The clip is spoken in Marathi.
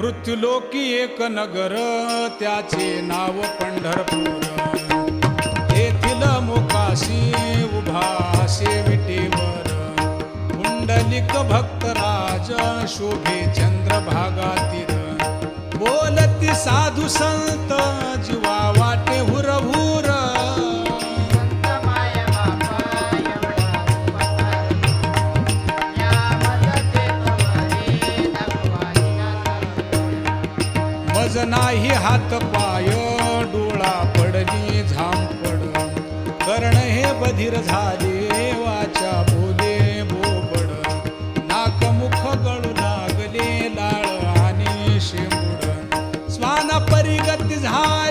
मृत्युलोकी एक नगर त्याचे नाव पंढरपूर. येथील मोकाशी उभा विटेवर पुंडलिक भक्तराज शोभे चंद्रभागातील. बोलती साधू संत जीवा वाटे हुरहुर. मज नाही हात पाय डोळा पडली झांपड. कर्ण हे बधीर झाले वाचा बोले बोबड. नाक मुख गळू लागले लाळ आणि शेंबूड. स्वाना परिगती झाली